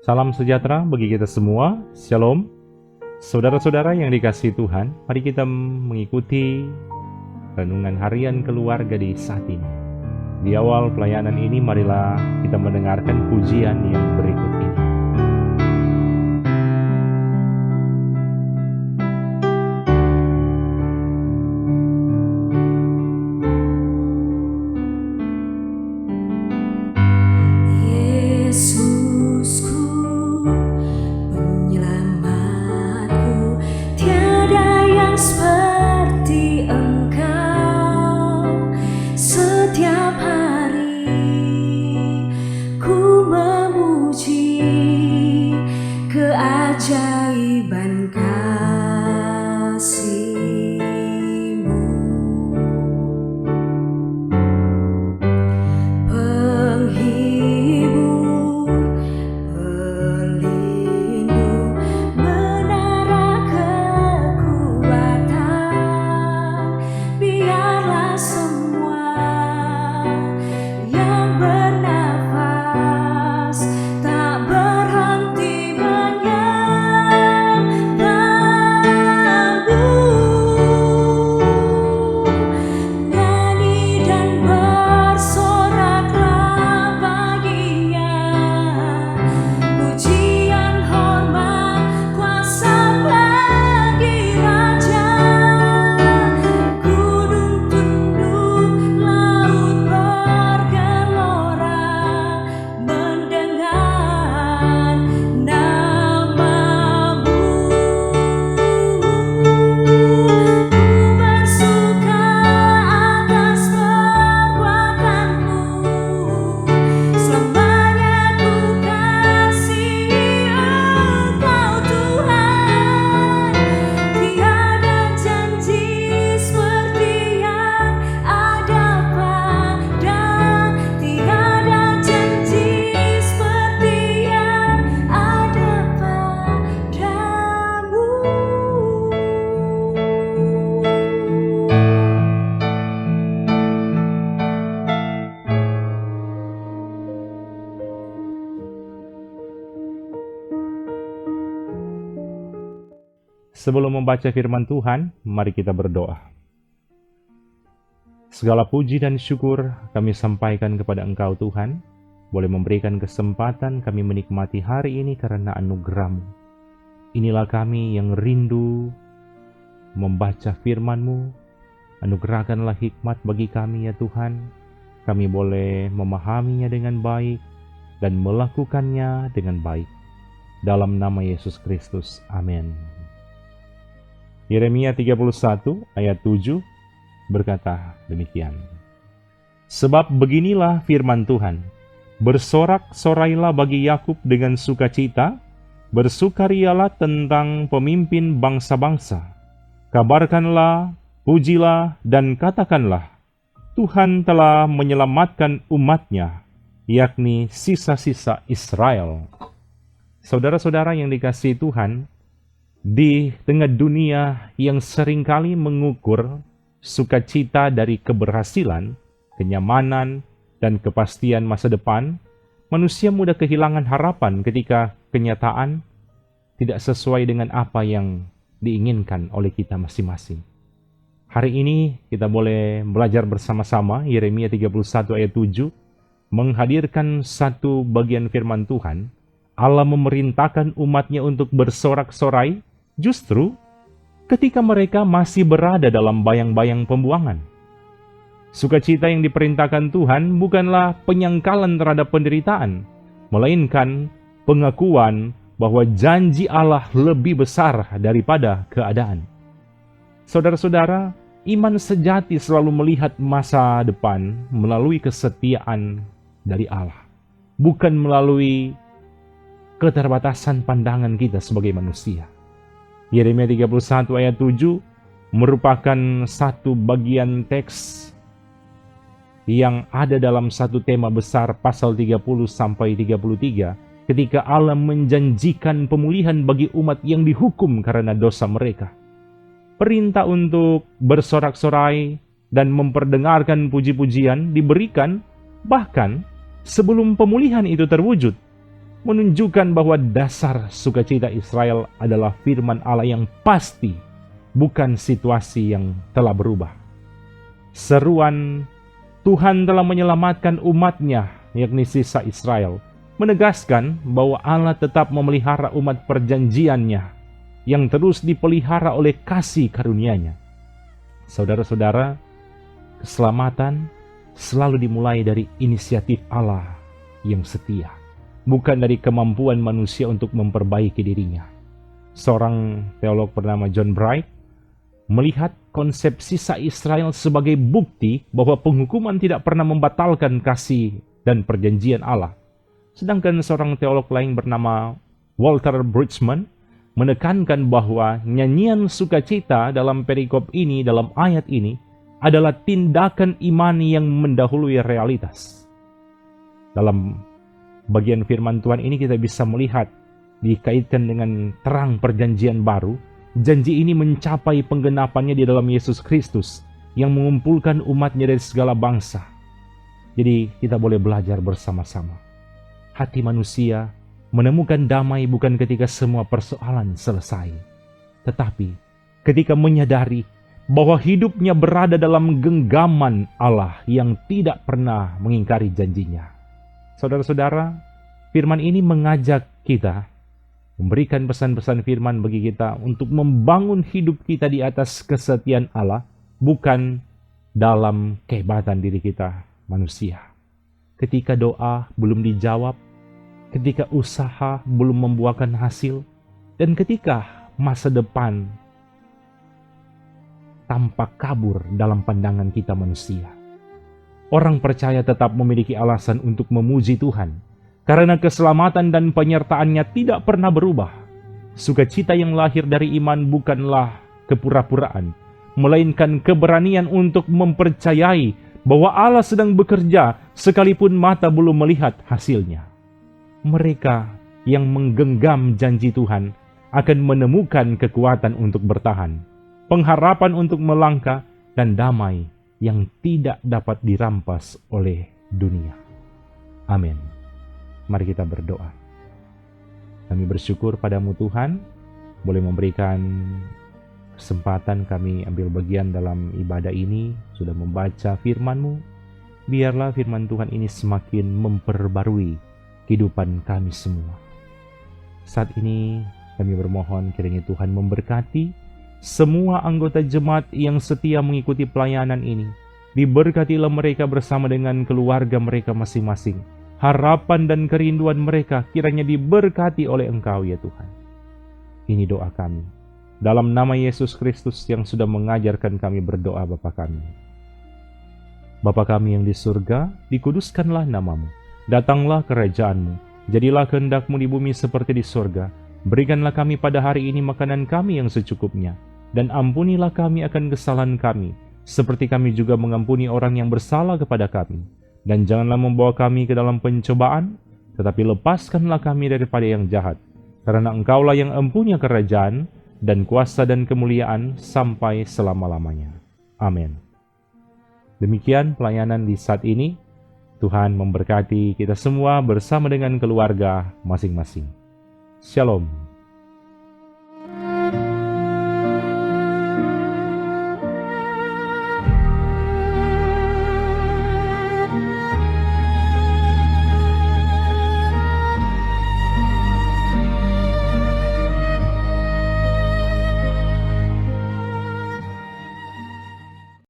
Salam sejahtera bagi kita semua, Shalom. Saudara-saudara yang dikasihi Tuhan, mari kita mengikuti renungan harian keluarga di saat ini. Di awal pelayanan ini, marilah kita mendengarkan pujian yang berikut ini. Keajaiban kasih-Mu, penghibur, pelindung, menara kekuatan. Biarlah semua yang bernafas tak berhenti Sebelum membaca firman Tuhan, mari kita berdoa. Segala puji dan syukur kami sampaikan kepada Engkau Tuhan, boleh memberikan kesempatan kami menikmati hari ini karena anugerah-Mu. Inilah kami yang rindu membaca firman-Mu, anugerahkanlah hikmat bagi kami ya Tuhan, kami boleh memahaminya dengan baik dan melakukannya dengan baik. Dalam nama Yesus Kristus, amin. Yeremia 31 ayat 7 berkata demikian. Sebab beginilah firman Tuhan, bersorak-sorailah bagi Yakub dengan sukacita, bersukarialah tentang pemimpin bangsa-bangsa. Kabarkanlah, pujilah, dan katakanlah, Tuhan telah menyelamatkan umat-Nya, yakni sisa-sisa Israel. Saudara-saudara yang dikasihi Tuhan, di tengah dunia yang seringkali mengukur sukacita dari keberhasilan, kenyamanan, dan kepastian masa depan, manusia mudah kehilangan harapan ketika kenyataan tidak sesuai dengan apa yang diinginkan oleh kita masing-masing. Hari ini kita boleh belajar bersama-sama Yeremia 31 ayat 7, menghadirkan satu bagian firman Tuhan. Allah memerintahkan umat-Nya untuk bersorak-sorai justru ketika mereka masih berada dalam bayang-bayang pembuangan. Sukacita yang diperintahkan Tuhan bukanlah penyangkalan terhadap penderitaan, melainkan pengakuan bahwa janji Allah lebih besar daripada keadaan. Saudara-saudara, iman sejati selalu melihat masa depan melalui kesetiaan dari Allah, bukan melalui keterbatasan pandangan kita sebagai manusia. Yeremia 31 ayat 7 merupakan satu bagian teks yang ada dalam satu tema besar pasal 30 sampai 33 ketika Allah menjanjikan pemulihan bagi umat yang dihukum karena dosa mereka. Perintah untuk bersorak-sorai dan memperdengarkan puji-pujian diberikan bahkan sebelum pemulihan itu terwujud. menunjukkan bahwa dasar sukacita Israel adalah firman Allah yang pasti, bukan situasi yang telah berubah. Seruan Tuhan telah menyelamatkan umatnya, yakni sisa Israel, menegaskan bahwa Allah tetap memelihara umat perjanjiannya yang terus dipelihara oleh kasih karunia-Nya. Saudara-saudara, keselamatan selalu dimulai dari inisiatif Allah yang setia, bukan dari kemampuan manusia untuk memperbaiki dirinya. Seorang teolog bernama John Bright melihat konsep sisa Israel sebagai bukti bahwa penghukuman tidak pernah membatalkan kasih dan perjanjian Allah. Sedangkan seorang teolog lain bernama Walter Bridgman menekankan bahwa nyanyian sukacita dalam perikop ini, dalam ayat ini, adalah tindakan iman yang mendahului realitas. Dalam bagian firman Tuhan ini kita bisa melihat dikaitkan dengan terang perjanjian baru, janji ini mencapai penggenapannya di dalam Yesus Kristus yang mengumpulkan umatnya dari segala bangsa. Jadi kita boleh belajar bersama-sama. Hati manusia menemukan damai bukan ketika semua persoalan selesai, tetapi ketika menyadari bahwa hidupnya berada dalam genggaman Allah yang tidak pernah mengingkari janjinya. Saudara-saudara, firman ini mengajak kita, memberikan pesan-pesan firman bagi kita untuk membangun hidup kita di atas kesetiaan Allah, bukan dalam kehebatan diri kita manusia. Ketika doa belum dijawab, ketika usaha belum membuahkan hasil, dan ketika masa depan tampak kabur dalam pandangan kita manusia. Orang percaya tetap memiliki alasan untuk memuji Tuhan, karena keselamatan dan penyertaan-Nya tidak pernah berubah. Sukacita yang lahir dari iman bukanlah kepura-puraan, melainkan keberanian untuk mempercayai bahwa Allah sedang bekerja sekalipun mata belum melihat hasilnya. Mereka yang menggenggam janji Tuhan akan menemukan kekuatan untuk bertahan, pengharapan untuk melangkah, dan damai yang tidak dapat dirampas oleh dunia. Amin. Mari kita berdoa. Kami bersyukur padamu Tuhan, boleh memberikan kesempatan kami ambil bagian dalam ibadah ini, sudah membaca firman-Mu. Biarlah firman Tuhan ini semakin memperbarui kehidupan kami semua. Saat ini kami bermohon kiranya Tuhan memberkati semua anggota jemaat yang setia mengikuti pelayanan ini. Diberkatilah mereka bersama dengan keluarga mereka masing-masing. Harapan dan kerinduan mereka kiranya diberkati oleh Engkau ya Tuhan. Ini doa kami. Dalam nama Yesus Kristus yang sudah mengajarkan kami berdoa Bapa kami. Bapa kami yang di surga, dikuduskanlah nama-Mu. Datanglah kerajaan-Mu. Jadilah kehendak-Mu di bumi seperti di surga. Berikanlah kami pada hari ini makanan kami yang secukupnya. Dan ampunilah kami akan kesalahan kami, seperti kami juga mengampuni orang yang bersalah kepada kami. Dan janganlah membawa kami ke dalam pencobaan, tetapi lepaskanlah kami daripada yang jahat. Karena Engkaulah yang empunya kerajaan, dan kuasa dan kemuliaan sampai selama-lamanya. Amin. Demikian pelayanan di saat ini. Tuhan memberkati kita semua bersama dengan keluarga masing-masing. Shalom.